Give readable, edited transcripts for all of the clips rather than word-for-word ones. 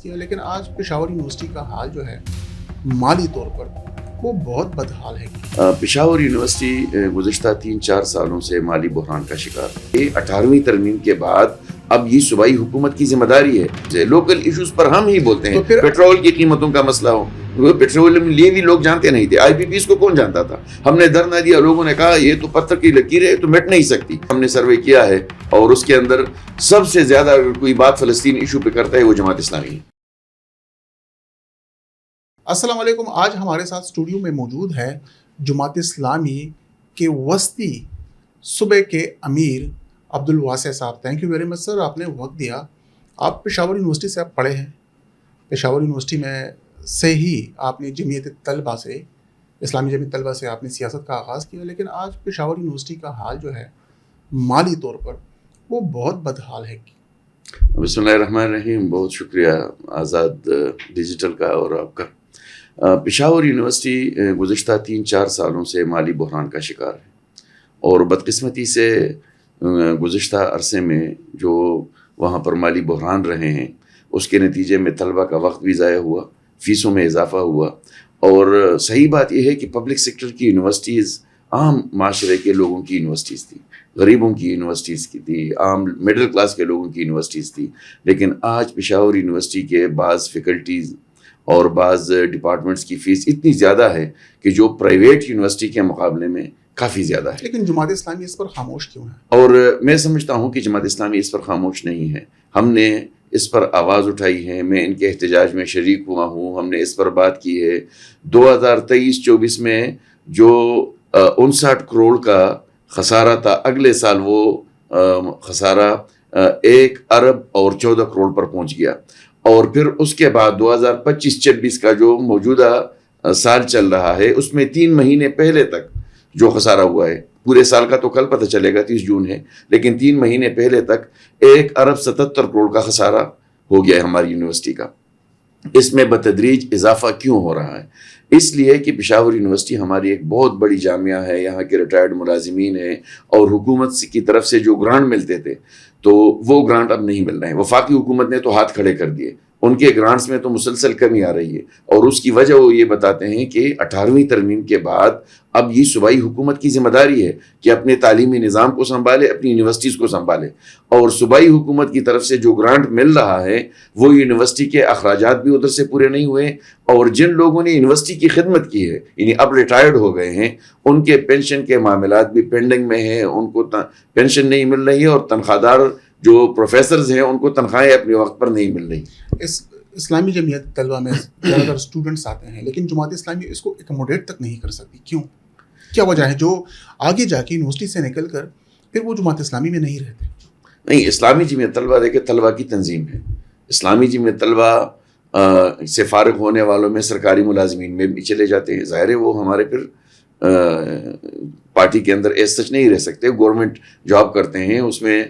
کیا، لیکن آج پشاور یونیورسٹی کا حال جو ہے مالی طور پر وہ بہت بدحال ہے۔ پشاور یونیورسٹی گزشتہ 3-4 سالوں سے مالی بحران کا شکار ہے۔ 18ویں ترمیم کے بعد اب یہ صوبائی حکومت کی ذمہ داری ہے۔ لوکل ایشوز پر ہم ہی بولتے ہیں، پیٹرول کی قیمتوں کا مسئلہ ہو، وہ پیٹرولیم لیے بھی لوگ جانتے نہیں تھے، آئی پی پیز کو کون جانتا تھا؟ ہم نے دھرنا دیا، لوگوں نے کہا یہ تو پتھر کی لکیر ہے، تو مٹ نہیں سکتی۔ ہم نے سروے کیا ہے اور اس کے اندر سب سے زیادہ اگر کوئی بات فلسطین ایشو پہ کرتا ہے وہ جماعت اسلامی ہے۔ السلام علیکم۔ آج ہمارے ساتھ اسٹوڈیو میں موجود ہے جماعت اسلامی کے وسطی صوبے کے امیر عبدالواسع صاحب۔ تھینک یو ویری مچ سر، آپ نے وقت دیا۔ آپ پشاور یونیورسٹی سے آپ پڑھے ہیں، پشاور یونیورسٹی میں سے ہی آپ نے جمعیت طلبہ سے، اسلامی جمعیت طلبہ سے آپ نے سیاست کا آغاز کیا، لیکن آج پشاور یونیورسٹی کا حال جو ہے مالی طور پر وہ بہت بدحال ہے۔ بسم اللہ الرحمن الرحیم۔ بہت شکریہ آزاد ڈیجیٹل کا اور آپ کا۔ پشاور یونیورسٹی گزشتہ 3-4 سالوں سے مالی بحران کا شکار ہے، اور بدقسمتی سے گزشتہ عرصے میں جو وہاں پر مالی بحران رہے ہیں اس کے نتیجے میں طلبہ کا وقت بھی ضائع ہوا، فیسوں میں اضافہ ہوا، اور صحیح بات یہ ہے کہ پبلک سیکٹر کی یونیورسٹیز عام معاشرے کے لوگوں کی یونیورسٹیز تھی، غریبوں کی یونیورسٹیز کی تھی، عام مڈل کلاس کے لوگوں کی یونیورسٹیز تھی، لیکن آج پشاور یونیورسٹی کے بعض فیکلٹیز اور بعض ڈپارٹمنٹس کی فیس اتنی زیادہ ہے کہ جو پرائیویٹ یونیورسٹی کے مقابلے میں کافی زیادہ ہے۔ لیکن جماعت اسلامی اس پر خاموش کیوں ہے؟ اور میں سمجھتا ہوں کہ جماعت اسلامی اس پر خاموش نہیں ہے۔ ہم نے اس پر آواز اٹھائی ہے، میں ان کے احتجاج میں شریک ہوا ہوں، ہم نے اس پر بات کی ہے۔ 2023-24 میں جو 59 کروڑ کا خسارہ تھا، اگلے سال وہ خسارہ 1 ارب اور 14 کروڑ پر پہنچ گیا، اور پھر اس کے بعد 2025-26 کا جو موجودہ سال چل رہا ہے اس میں 3 مہینے پہلے تک جو خسارہ ہوا ہے، پورے سال کا تو کل پتہ چلے گا 30 جون ہے، لیکن 3 مہینے پہلے تک 1 ارب 77 کروڑ کا خسارہ ہو گیا ہے ہماری یونیورسٹی کا۔ اس میں بتدریج اضافہ کیوں ہو رہا ہے؟ اس لیے کہ پشاور یونیورسٹی ہماری ایک بہت بڑی جامعہ ہے، یہاں کے ریٹائرڈ ملازمین ہیں، اور حکومت کی طرف سے جو گرانٹ ملتے تھے تو وہ گرانٹ اب نہیں مل رہے ہیں۔ وفاقی حکومت نے تو ہاتھ کھڑے کر دیے، ان کے گرانٹس میں تو مسلسل کمی آ رہی ہے، اور اس کی وجہ وہ یہ بتاتے ہیں کہ 18ویں ترمیم کے بعد اب یہ صوبائی حکومت کی ذمہ داری ہے کہ اپنے تعلیمی نظام کو سنبھالے، اپنی یونیورسٹیز کو سنبھالے، اور صوبائی حکومت کی طرف سے جو گرانٹ مل رہا ہے وہ یونیورسٹی کے اخراجات بھی ادھر سے پورے نہیں ہوئے، اور جن لوگوں نے یونیورسٹی کی خدمت کی ہے، یعنی اب ریٹائرڈ ہو گئے ہیں، ان کے پینشن کے معاملات بھی پینڈنگ میں ہیں، ان کو پینشن نہیں مل رہی ہے، اور تنخواہ دار جو پروفیسرز ہیں ان کو تنخواہیں اپنے وقت پر نہیں مل رہی۔ اسلامی جمعیت طلبہ میں زیادہ تر اسٹوڈنٹس آتے ہیں، لیکن جماعت اسلامی اس کو اکوموڈیٹ تک نہیں کر سکتی، کیوں؟ کیا وجہ ہے جو آگے جا کے یونیورسٹی سے نکل کر پھر وہ جماعت اسلامی میں نہیں رہتے؟ نہیں، اسلامی جمعیت طلبہ دیکھیں طلبہ کی تنظیم ہے۔ اسلامی جمعیت طلبہ سے فارغ ہونے والوں میں سرکاری ملازمین میں بھی چلے جاتے ہیں، ظاہر ہے وہ ہمارے پھر پارٹی کے اندر ایس سچ نہیں رہ سکتے۔ گورنمنٹ جاب کرتے ہیں، اس میں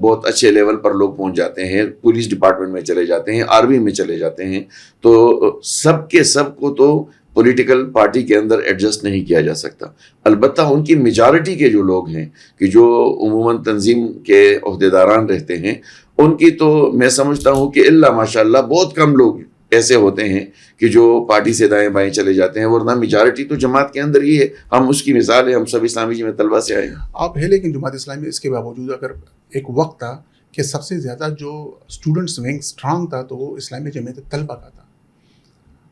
بہت اچھے لیول پر لوگ پہنچ جاتے ہیں، پولیس ڈپارٹمنٹ میں چلے جاتے ہیں، آرمی میں چلے جاتے ہیں، تو سب کے سب کو تو پولیٹیکل پارٹی کے اندر ایڈجسٹ نہیں کیا جا سکتا۔ البتہ ان کی میجارٹی کے جو لوگ ہیں کہ جو عموماً تنظیم کے عہدیداران رہتے ہیں، ان کی تو میں سمجھتا ہوں کہ اللہ ماشاءاللہ بہت کم لوگ ایسے ہوتے ہیں کہ جو پارٹی سے دائیں بائیں چلے جاتے ہیں، ورنہ میجارٹی تو جماعت کے اندر ہی ہے۔ ہم اس کی مثال ہے، ہم سب اسلامی جمعیت طلبہ سے آئے ہیں۔ آپ ہے، لیکن جماعت اسلامی اس کے باوجود اگر ایک وقت تھا کہ سب سے زیادہ جو اسٹوڈنٹس ونگ اسٹرانگ تھا تو وہ اسلامی جمعیت طلبہ کا تھا،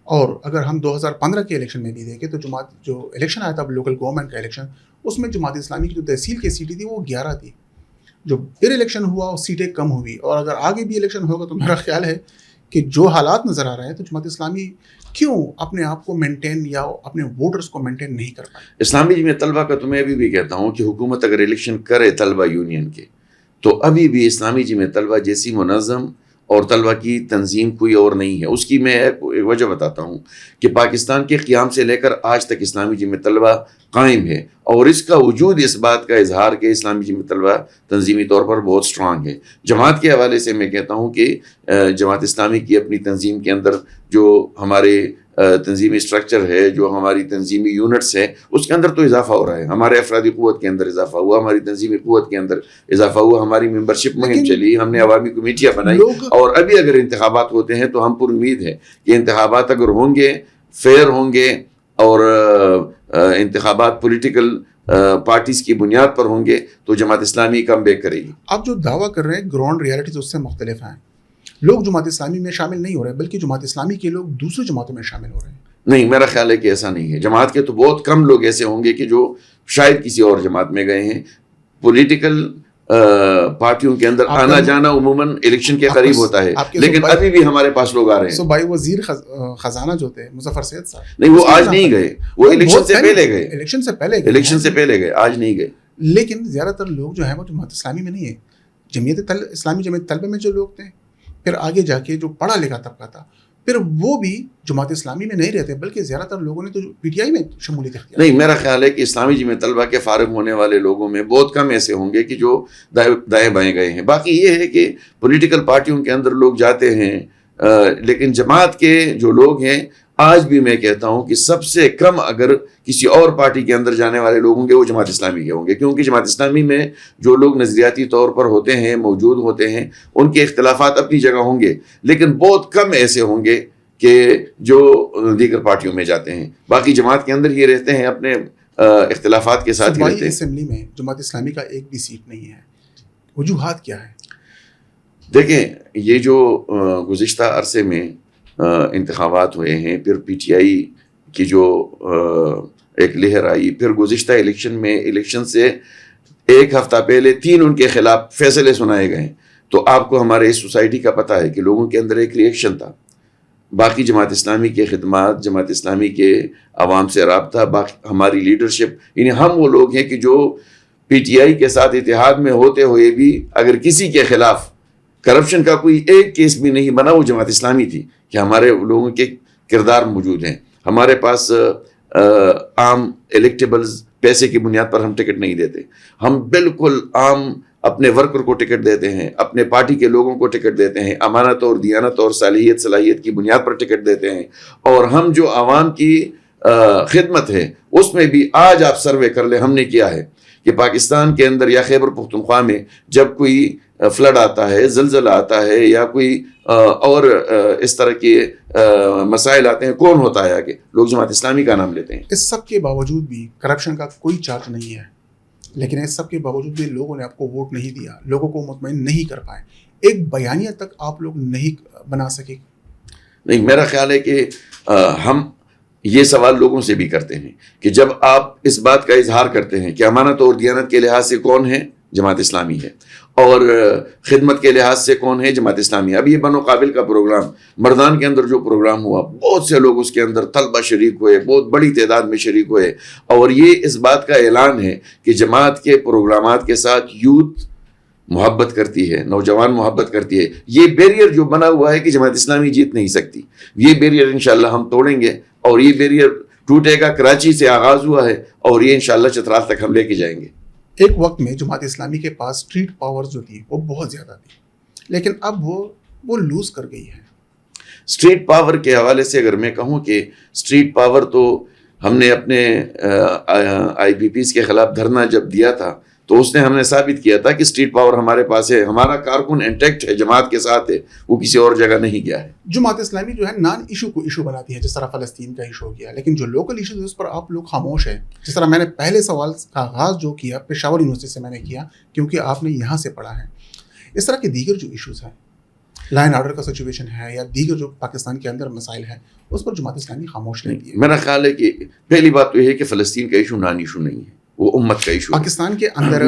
اور اگر ہم 2015 کے الیکشن میں بھی دیکھیں تو جماعت جو الیکشن آیا تھا لوکل گورنمنٹ کا الیکشن، اس میں جماعت اسلامی کی جو تحصیل کی سیٹیں تھی وہ 11 تھی، جو پھر الیکشن ہوا اور سیٹیں کم ہوئی، اور اگر آگے بھی الیکشن ہوگا تو میرا خیال ہے کہ جو حالات نظر آ رہے ہیں تو جماعت اسلامی کیوں اپنے آپ کو مینٹین یا اپنے ووٹرز کو مینٹین نہیں کر پائے؟ اسلامی جمعیت طلبہ کا تو میں ابھی بھی کہتا ہوں کہ حکومت اگر الیکشن کرے طلبہ یونین کے، تو ابھی بھی اسلامی جمعیت طلبہ جیسی منظم اور طلبہ کی تنظیم کوئی اور نہیں ہے۔ اس کی میں ایک وجہ بتاتا ہوں کہ پاکستان کے قیام سے لے کر آج تک اسلامی جمعیت طلبہ قائم ہے، اور اس کا وجود اس بات کا اظہار کہ اسلامی جمعیت طلبہ تنظیمی طور پر بہت سٹرانگ ہے۔ جماعت کے حوالے سے میں کہتا ہوں کہ جماعت اسلامی کی اپنی تنظیم کے اندر جو ہمارے تنظیمی اسٹرکچر ہے, جو ہماری تنظیمی یونٹس ہیں, اس کے اندر تو اضافہ ہو رہا ہے. ہمارے افرادی قوت کے اندر اضافہ ہوا, ہماری تنظیمی قوت کے اندر اضافہ ہوا, ہماری ممبرشپ مہم چلی, ہم نے عوامی کمیٹیاں بنائی, اور ابھی اگر انتخابات ہوتے ہیں تو ہم پر امید ہے کہ انتخابات اگر ہوں گے, فیئر ہوں گے, اور انتخابات پولیٹیکل پارٹیز کی بنیاد پر ہوں گے, تو جماعت اسلامی کم بیک کرے گی. آپ جو دعویٰ کر رہے ہیں گراؤنڈ ریالٹیز اس سے مختلف ہیں. لوگ جماعت اسلامی میں شامل نہیں ہو رہے, بلکہ جماعت اسلامی کے لوگ دوسری جماعتوں میں شامل ہو رہے ہیں. نہیں, میرا خیال ہے کہ ایسا نہیں ہے. جماعت کے تو بہت کم لوگ ایسے ہوں گے کہ جو شاید کسی اور جماعت میں گئے ہیں. پولیٹیکل پارٹیوں کے اندر آنا جانا عموماً الیکشن کے قریب ہوتا ہے, لیکن ابھی بھی ہمارے پاس لوگ آ رہے ہیں. صوبائی وزیر خزانہ جو تھے مظفر سید صاحب, نہیں, وہ آج نہیں گئے, وہ الیکشن سے پہلے گئے, الیکشن سے پہلے گئے, آج نہیں گئے. لیکن زیادہ تر لوگ جو ہیں وہ جماعت اسلامی میں نہیں ہے. اسلامی جمعیت طلبہ میں جو لوگ تھے, پھر آگے جا کے جو پڑھا لکھا طبقہ تھا, پھر وہ بھی جماعت اسلامی میں نہیں رہتے, بلکہ زیادہ تر لوگوں نے تو پی ٹی آئی میں شمولیت اختیار. نہیں, میرا خیال ہے کہ اسلامی جمعیت طلبہ کے فارغ ہونے والے لوگوں میں بہت کم ایسے ہوں گے کہ جو دائیں بائیں گئے ہیں. باقی یہ ہے کہ پولیٹیکل پارٹیوں کے اندر لوگ جاتے ہیں, لیکن جماعت کے جو لوگ ہیں, آج بھی میں کہتا ہوں کہ سب سے کم اگر کسی اور پارٹی کے اندر جانے والے لوگ ہوں گے وہ جماعت اسلامی کے ہوں گے, کیونکہ جماعت اسلامی میں جو لوگ نظریاتی طور پر ہوتے ہیں, موجود ہوتے ہیں, ان کے اختلافات اپنی جگہ ہوں گے, لیکن بہت کم ایسے ہوں گے کہ جو دیگر پارٹیوں میں جاتے ہیں. باقی جماعت کے اندر ہی رہتے ہیں, اپنے اختلافات کے ساتھ ہی رہتے ہیں. اسمبلی میں جماعت اسلامی کا ایک بھی سیٹ نہیں ہے, وجوہات کیا ہے؟ دیکھیں, یہ جو گزشتہ عرصے میں انتخابات ہوئے ہیں, پھر پی ٹی آئی کی جو ایک لہر آئی, پھر گزشتہ الیکشن سے ایک ہفتہ پہلے 3 ان کے خلاف فیصلے سنائے گئے, تو آپ کو ہمارے اس سوسائٹی کا پتہ ہے کہ لوگوں کے اندر ایک ریئیکشن تھا. باقی جماعت اسلامی کے خدمات, جماعت اسلامی کے عوام سے رابطہ, باقی ہماری لیڈرشپ, یعنی ہم وہ لوگ ہیں کہ جو پی ٹی آئی کے ساتھ اتحاد میں ہوتے ہوئے بھی اگر کسی کے خلاف کرپشن کا کوئی ایک کیس بھی نہیں بنا, وہ جماعت اسلامی تھی. کہ ہمارے لوگوں کے کردار موجود ہیں, ہمارے پاس عام الیکٹیبلز پیسے کی بنیاد پر ہم ٹکٹ نہیں دیتے, ہم بالکل عام اپنے ورکر کو ٹکٹ دیتے ہیں, اپنے پارٹی کے لوگوں کو ٹکٹ دیتے ہیں, امانت اور دیانت اور صلاحیت کی بنیاد پر ٹکٹ دیتے ہیں. اور ہم جو عوام کی خدمت ہے اس میں بھی, آج آپ سروے کر لیں, ہم نے کیا ہے کہ پاکستان کے اندر یا خیبر پختونخوا میں جب کوئی فلڈ آتا ہے, زلزلہ آتا ہے, یا کوئی اور اس طرح کے مسائل آتے ہیں, کون ہوتا ہے آگے؟ لوگ جماعت اسلامی کا نام لیتے ہیں. اس سب کے باوجود بھی کرپشن کا کوئی چارج نہیں ہے, لیکن اس سب کے باوجود بھی لوگوں نے آپ کو ووٹ نہیں دیا, لوگوں کو مطمئن نہیں کر پائے, ایک بیانیہ تک آپ لوگ نہیں بنا سکے. نہیں, میرا خیال ہے کہ ہم یہ سوال لوگوں سے بھی کرتے ہیں کہ جب آپ اس بات کا اظہار کرتے ہیں کہ امانت اور دیانت کے لحاظ سے کون ہے, جماعت اسلامی ہے, اور خدمت کے لحاظ سے کون ہے, جماعت اسلامی. اب یہ بنو قابل کا پروگرام مردان کے اندر جو پروگرام ہوا, بہت سے لوگ اس کے اندر طلبہ شریک ہوئے, بہت بڑی تعداد میں شریک ہوئے, اور یہ اس بات کا اعلان ہے کہ جماعت کے پروگرامات کے ساتھ یوتھ محبت کرتی ہے, نوجوان محبت کرتی ہے. یہ بیریئر جو بنا ہوا ہے کہ جماعت اسلامی جیت نہیں سکتی, یہ بیریئر انشاءاللہ ہم توڑیں گے, اور یہ بیریئر ٹوٹے گا. کراچی سے آغاز ہوا ہے اور یہ انشاءاللہ چترال تک ہم لے کے جائیں گے. ایک وقت میں جماعت اسلامی کے پاس اسٹریٹ پاور جو تھی وہ بہت زیادہ تھی, لیکن اب وہ لوز کر گئی ہے. اسٹریٹ پاور کے حوالے سے اگر میں کہوں کہ اسٹریٹ پاور تو ہم نے اپنے آئی پی پیز کے خلاف دھرنا جب دیا تھا تو اس نے ہم نے ثابت کیا تھا کہ اسٹریٹ پاور ہمارے پاس ہے, ہمارا کارکن انٹیکٹ ہے, جماعت کے ساتھ ہے, وہ کسی اور جگہ نہیں گیا ہے. جماعت اسلامی جو ہے نان ایشو کو ایشو بناتی ہے, جس طرح فلسطین کا ایشو ہو گیا, لیکن جو لوکل ایشوز اس پر آپ لوگ خاموش ہیں. جس طرح میں نے پہلے سوال کا آغاز جو کیا پشاور یونیورسٹی سے میں نے کیا, کیونکہ آپ نے یہاں سے پڑھا ہے. اس طرح کے دیگر جو ایشوز ہیں, لائن آرڈر کا سچویشن ہے یا دیگر جو پاکستان کے اندر مسائل ہیں, اس پر جماعت اسلامی خاموش رہتی ہے. میرا خیال ہے کہ پہلی بات تو یہ ہے کہ فلسطین کا ایشو نان ایشو نہیں ہے, وہ امت کا ایشو. پاکستان کے اندر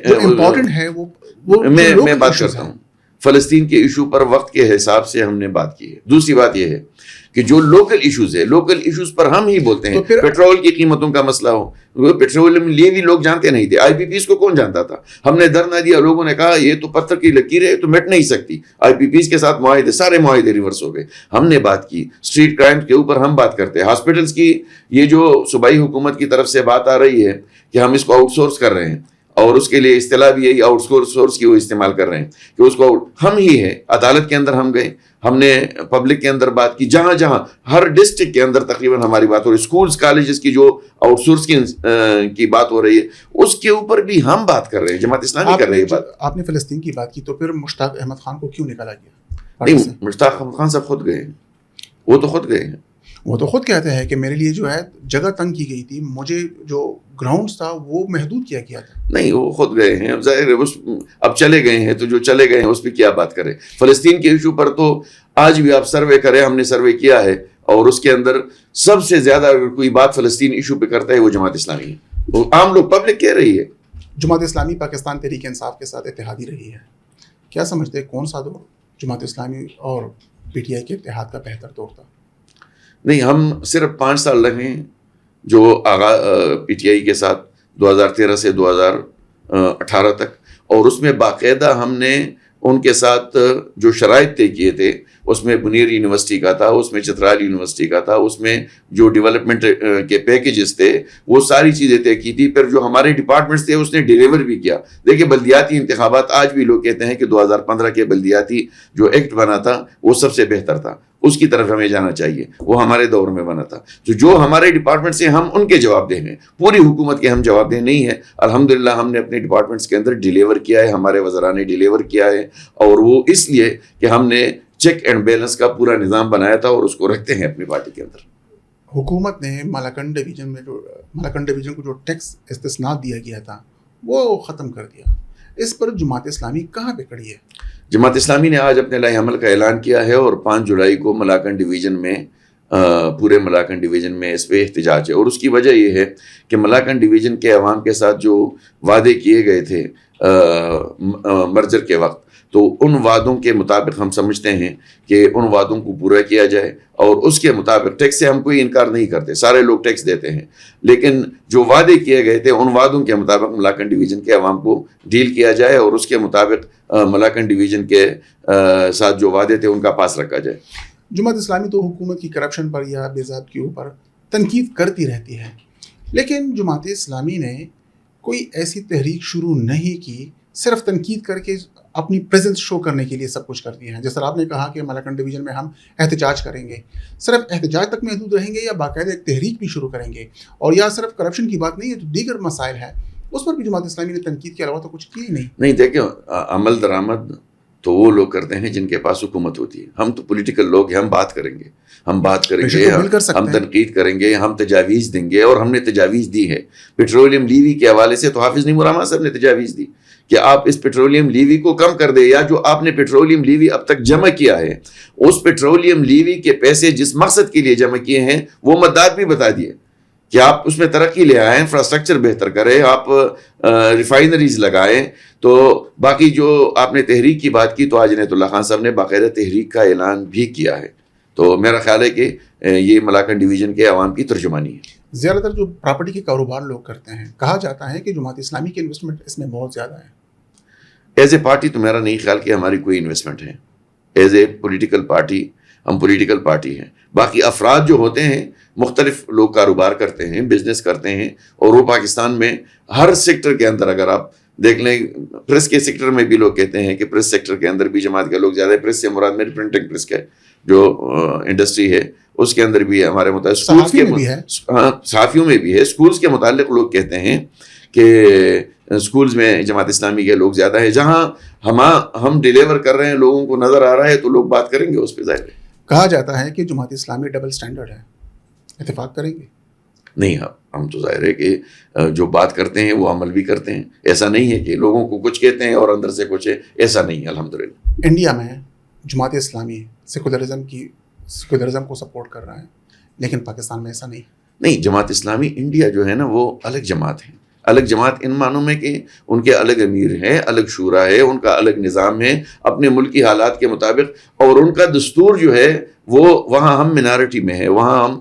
جو امپورٹنٹ ہے میں بات کرتا ہوں, فلسطین کے ایشو پر وقت کے حساب سے ہم نے بات کی ہے. دوسری بات یہ ہے کہ جو لوکل ایشوز ہے, لوکل ایشوز پر ہم ہی بولتے ہیں. پیٹرول کی قیمتوں کا مسئلہ ہو, پیٹرولیم لیے بھی لوگ جانتے نہیں تھے, آئی پی پیز کو کون جانتا تھا. ہم نے دھرنا دیا, لوگوں نے کہا یہ تو پتھر کی لکیر ہے, تو مٹ نہیں سکتی. آئی پی پیز کے ساتھ معاہدے, سارے معاہدے ریورس ہو گئے. ہم نے بات کی اسٹریٹ کرائم کے اوپر, ہم بات کرتے ہیں ہاسپٹلس کی. یہ جو صوبائی حکومت کی طرف سے بات آ رہی ہے کہ ہم اس کو آؤٹ سورس کر رہے ہیں, اور اس کے لیے اصطلاح بھی یہی آؤٹ سورس کی وہ استعمال کر رہے ہیں کہ اس کو ہم ہی ہے. عدالت کے اندر ہم گئے, ہم نے پبلک کے اندر بات کی, جہاں جہاں ہر ڈسٹرکٹ کے اندر تقریباً ہماری بات ہو رہی ہے. اسکولز کالجز کی جو آؤٹ سورس کی بات ہو رہی ہے اس کے اوپر بھی ہم بات کر رہے ہیں, جماعت اسلامی کر رہی ہے بات. آپ نے فلسطین کی بات کی تو پھر مشتاق احمد خان کو کیوں نکالا گیا؟ نہیں, مشتاق احمد خان صاحب خود گئے ہیں, وہ تو خود گئے ہیں. وہ تو خود کہتے ہیں کہ میرے لیے جو ہے جگہ تنگ کی گئی تھی, مجھے جو گراؤنڈز تھا وہ محدود کیا گیا تھا. نہیں, وہ خود گئے ہیں, ظاہر ہے اب چلے گئے ہیں تو جو چلے گئے ہیں اس پہ کیا بات کریں. فلسطین کے ایشو پر تو آج بھی آپ سروے کریں, ہم نے سروے کیا ہے اور اس کے اندر سب سے زیادہ اگر کوئی بات فلسطین ایشو پہ کرتا ہے وہ جماعت اسلامی ہے. وہ عام لوگ پبلک کہہ رہی ہے. جماعت اسلامی پاکستان تحریک انصاف کے ساتھ اتحادی رہی ہے, کیا سمجھتے ہیں کون سا دور جماعت اسلامی اور پی ٹی آئی کے اتحاد کا بہتر دور تھا؟ نہیں, ہم صرف 5 سال لگے ہیں جو پی ٹی آئی کے ساتھ 2013 سے 2018 تک, اور اس میں باقاعدہ ہم نے ان کے ساتھ جو شرائط طے کیے تھے, اس میں منیر یونیورسٹی کا تھا, اس میں چترال یونیورسٹی کا تھا, اس میں جو ڈیولپمنٹ کے پیکیجز تھے وہ ساری چیزیں طے کی تھی. پھر جو ہمارے ڈپارٹمنٹس تھے اس نے ڈیلیور بھی کیا. دیکھیں, بلدیاتی انتخابات آج بھی لوگ کہتے ہیں کہ 2015 کے بلدیاتی جو ایکٹ بنا تھا وہ سب سے بہتر تھا, اس کی طرف ہمیں جانا چاہیے, وہ ہمارے دور میں بنا تھا. تو جو ہمارے ڈپارٹمنٹ سے ہم ان کے جواب دہ ہیں, پوری حکومت کے ہم جواب دہ نہیں ہیں. الحمدللہ ہم نے اپنے ڈپارٹمنٹس کے اندر ڈیلیور کیا ہے, ہمارے وزراء نے ڈیلیور کیا ہے, اور وہ اس لیے کہ ہم نے چیک اینڈ بیلنس کا پورا نظام بنایا تھا اور اس کو رکھتے ہیں اپنی پارٹی کے اندر. حکومت نے ملاکنڈ ڈویژن کو جو ٹیکس استثناء دیا گیا تھا وہ ختم کر دیا, اس پر جماعت اسلامی کہاں پہ کھڑی ہے؟ جماعت اسلامی نے آج اپنے لائحہ عمل کا اعلان کیا ہے اور 5 جولائی کو ملاکنڈ ڈویژن میں پورے ملاکنڈ ڈویژن میں اس پہ احتجاج ہے. اور اس کی وجہ یہ ہے کہ ملاکنڈ ڈویژن کے عوام کے ساتھ جو وعدے کیے گئے تھے مرجر کے وقت, تو ان وعدوں کے مطابق ہم سمجھتے ہیں کہ ان وعدوں کو پورا کیا جائے, اور اس کے مطابق ٹیکس سے ہم کوئی انکار نہیں کرتے, سارے لوگ ٹیکس دیتے ہیں, لیکن جو وعدے کیے گئے تھے ان وعدوں کے مطابق ملاکنڈ ڈویژن کے عوام کو ڈیل کیا جائے, اور اس کے مطابق ملاکنڈ ڈویژن کے ساتھ جو وعدے تھے ان کا پاس رکھا جائے. جماعت اسلامی تو حکومت کی کرپشن پر یا بے ضابطگیوں پر تنقید کرتی رہتی ہے, لیکن جماعت اسلامی نے کوئی ایسی تحریک شروع نہیں کی, صرف تنقید کر کے اپنی پریزنس شو کرنے کے لیے سب کچھ کرتی ہیں. جیسا آپ نے کہا کہ ملاکنڈ ڈویژن میں ہم احتجاج کریں گے, صرف احتجاج تک محدود رہیں گے یا باقاعدہ ایک تحریک بھی شروع کریں گے؟ اور یا صرف کرپشن کی بات نہیں ہے, تو دیگر مسائل ہیں اس پر بھی جماعت اسلامی نے تنقید کے علاوہ تو کچھ کی نہیں. نہیں, دیکھیں, عمل درآمد تو وہ لوگ کرتے ہیں جن کے پاس حکومت ہوتی ہے. ہم تو پولیٹیکل لوگ ہیں, ہم بات کریں گے, ہم تنقید کریں گے, ہم تجاویز دیں گے, اور ہم نے تجاویز دی ہے. پیٹرولیم لیوی کے حوالے سے تو حافظ نعیم الرحمن صاحب نے تجاویز دی کہ آپ اس پیٹرولیم لیوی کو کم کر دیں, یا جو آپ نے پیٹرولیم لیوی اب تک جمع کیا ہے اس پیٹرولیم لیوی کے پیسے جس مقصد کے لیے جمع کیے ہیں وہ مدات بھی بتا دیے کہ آپ اس میں ترقی لے آئیں, انفراسٹرکچر بہتر کریں, آپ ریفائنریز لگائیں. تو باقی جو آپ نے تحریک کی بات کی, تو آج عنایت اللہ خان صاحب نے باقاعدہ تحریک کا اعلان بھی کیا ہے. تو میرا خیال ہے کہ یہ ملاکنڈ ڈویژن کے عوام کی ترجمانی ہے. زیادہ تر جو پراپرٹی کے کاروبار لوگ کرتے ہیں, کہا جاتا ہے کہ جماعت اسلامی کی انویسٹمنٹ اس میں بہت زیادہ ہے. ایز اے پارٹی تو میرا نہیں خیال کہ ہماری کوئی انویسٹمنٹ ہے. ایز اے پولیٹیکل پارٹی ہم پولیٹیکل پارٹی ہیں. باقی افراد جو ہوتے ہیں مختلف لوگ کاروبار کرتے ہیں, بزنس کرتے ہیں, اور وہ پاکستان میں ہر سیکٹر کے اندر اگر آپ دیکھ لیں, پریس کے سیکٹر میں بھی لوگ کہتے ہیں کہ پریس سیکٹر کے اندر بھی جماعت کے لوگ زیادہ ہے. پریس سے مراد میری پرنٹنگ پریس کا جو انڈسٹری ہے اس کے اندر بھی ہمارے متعلق صحافیوں میں بھی ہے. اسکولز کے متعلق لوگ کہتے ہیں کہ اسکولز میں جماعت اسلامی کے لوگ زیادہ ہیں. جہاں ہم ڈیلیور کر رہے ہیں لوگوں کو نظر آ رہا ہے تو لوگ بات کریں گے اس پہ. ظاہر ہے کہا جاتا ہے کہ جماعت اسلامی ڈبل سٹینڈرڈ ہے, اتفاق کریں گے؟ نہیں, ہم تو ظاہر ہے کہ جو بات کرتے ہیں وہ عمل بھی کرتے ہیں. ایسا نہیں ہے کہ لوگوں کو کچھ کہتے ہیں اور اندر سے کچھ ہے, ایسا نہیں ہے الحمدللہ. انڈیا میں جماعت اسلامی سیکولرزم کو سپورٹ کر رہا ہے, لیکن پاکستان میں ایسا نہیں. جماعت اسلامی انڈیا جو ہے نا وہ الگ جماعت ہے. الگ جماعت ان معنوں میں کہ ان کے الگ امیر ہیں, الگ شورا ہے, ان کا الگ نظام ہے اپنے ملکی حالات کے مطابق, اور ان کا دستور جو ہے وہ وہاں ہم منارٹی میں ہے, وہاں ہم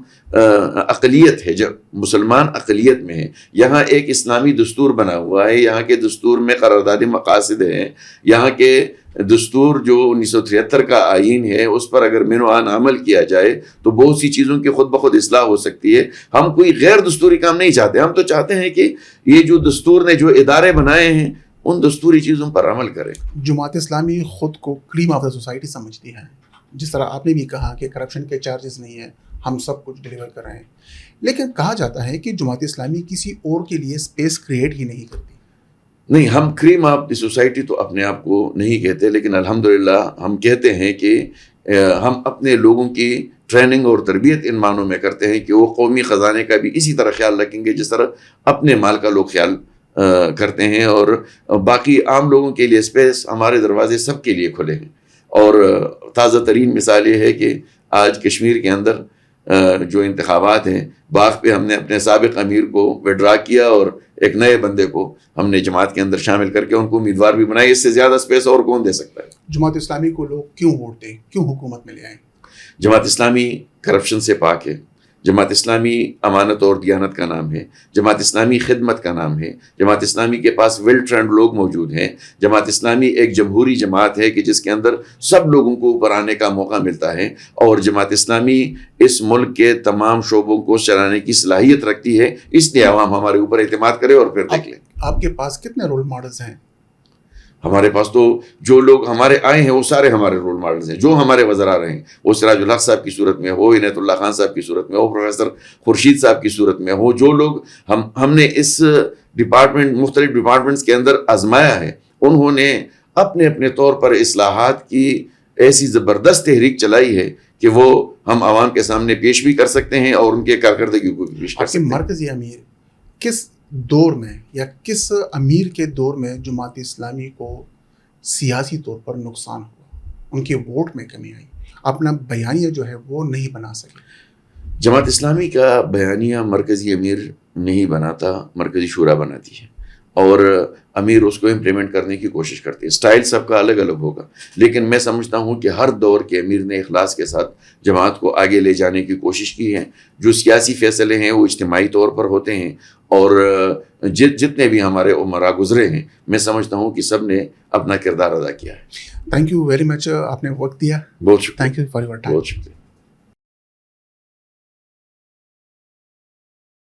اقلیت ہے, جب مسلمان اقلیت میں ہے. یہاں ایک اسلامی دستور بنا ہوا ہے, یہاں کے دستور میں قراردادی مقاصد ہیں, یہاں کے دستور جو 1973 کا آئین ہے اس پر اگر مینوان عمل کیا جائے تو بہت سی چیزوں کی خود بخود اصلاح ہو سکتی ہے. ہم کوئی غیر دستوری کام نہیں چاہتے, ہم تو چاہتے ہیں کہ یہ جو دستور نے جو ادارے بنائے ہیں ان دستوری چیزوں پر عمل کریں. جماعت اسلامی خود کو کریم آف دا سوسائٹی سمجھتی ہے, جس طرح آپ نے بھی کہا کہ کرپشن کے چارجز نہیں ہیں, ہم سب کچھ ڈیلیور کر رہے ہیں, لیکن کہا جاتا ہے کہ جماعت اسلامی کسی اور کے لیے اسپیس کریٹ ہی نہیں کرتی. نہیں, ہم کریم آف دی سوسائٹی تو اپنے آپ کو نہیں کہتے, لیکن الحمدللہ ہم کہتے ہیں کہ ہم اپنے لوگوں کی ٹریننگ اور تربیت ان معنوں میں کرتے ہیں کہ وہ قومی خزانے کا بھی اسی طرح خیال رکھیں گے جس طرح اپنے مال کا لوگ خیال کرتے ہیں, اور باقی عام لوگوں کے لیے اسپیس, ہمارے دروازے سب کے لیے کھلے ہیں. اور تازہ ترین مثال یہ ہے کہ آج کشمیر کے اندر جو انتخابات ہیں, باغ پہ ہم نے اپنے سابق امیر کو وڈرا کیا اور ایک نئے بندے کو ہم نے جماعت کے اندر شامل کر کے ان کو امیدوار بھی بنایا. اس سے زیادہ اسپیس اور کون دے سکتا ہے؟ جماعت اسلامی کو لوگ کیوں ووٹ دیں, کیوں حکومت میں لے آئیں؟ جماعت اسلامی کرپشن سے پاک ہے. جماعت اسلامی امانت اور دیانت کا نام ہے. جماعت اسلامی خدمت کا نام ہے. جماعت اسلامی کے پاس ویل ٹرینڈ لوگ موجود ہیں. جماعت اسلامی ایک جمہوری جماعت ہے کہ جس کے اندر سب لوگوں کو اوپر آنے کا موقع ملتا ہے, اور جماعت اسلامی اس ملک کے تمام شعبوں کو چلانے کی صلاحیت رکھتی ہے. اس لیے عوام ہمارے اوپر اعتماد کرے اور پھر دیکھ لیں. آپ کے پاس کتنے رول ماڈلز ہیں؟ ہمارے پاس تو جو لوگ ہمارے آئے ہیں وہ سارے ہمارے رول ماڈلز ہیں. جو ہمارے وزراء رہے ہیں, وہ سراج الحق صاحب کی صورت میں ہو, عنایت اللہ خان صاحب کی صورت میں ہو, پروفیسر خورشید صاحب کی صورت میں ہو, جو لوگ ہم نے اس ڈپارٹمنٹ مختلف ڈپارٹمنٹس کے اندر آزمایا ہے, انہوں نے اپنے اپنے طور پر اصلاحات کی ایسی زبردست تحریک چلائی ہے کہ وہ ہم عوام کے سامنے پیش بھی کر سکتے ہیں اور ان کے کارکردگی کو بھی پیش کر سکتے ہیں. مرکزی امیر کس دور میں یا کس امیر کے دور میں جماعت اسلامی کو سیاسی طور پر نقصان ہوا, ان کے ووٹ میں کمی آئی, اپنا بیانیہ جو ہے وہ نہیں بنا سکے؟ جماعت اسلامی کا بیانیہ مرکزی امیر نہیں بناتا, مرکزی شورا بناتی ہے, اور امیر اس کو امپلیمنٹ کرنے کی کوشش کرتی ہے. اسٹائل سب کا الگ الگ ہوگا, لیکن میں سمجھتا ہوں کہ ہر دور کے امیر نے اخلاص کے ساتھ جماعت کو آگے لے جانے کی کوشش کی ہے. جو سیاسی فیصلے ہیں وہ اجتماعی طور پر ہوتے ہیں, اور جتنے بھی ہمارے عمراء گزرے ہیں میں سمجھتا ہوں کہ سب نے اپنا کردار ادا کیا ہے. تھینک یو ویری مچ, آپ نے وقت دیا. بہت شکریہ. Thank you for your time. بہت شکریہ.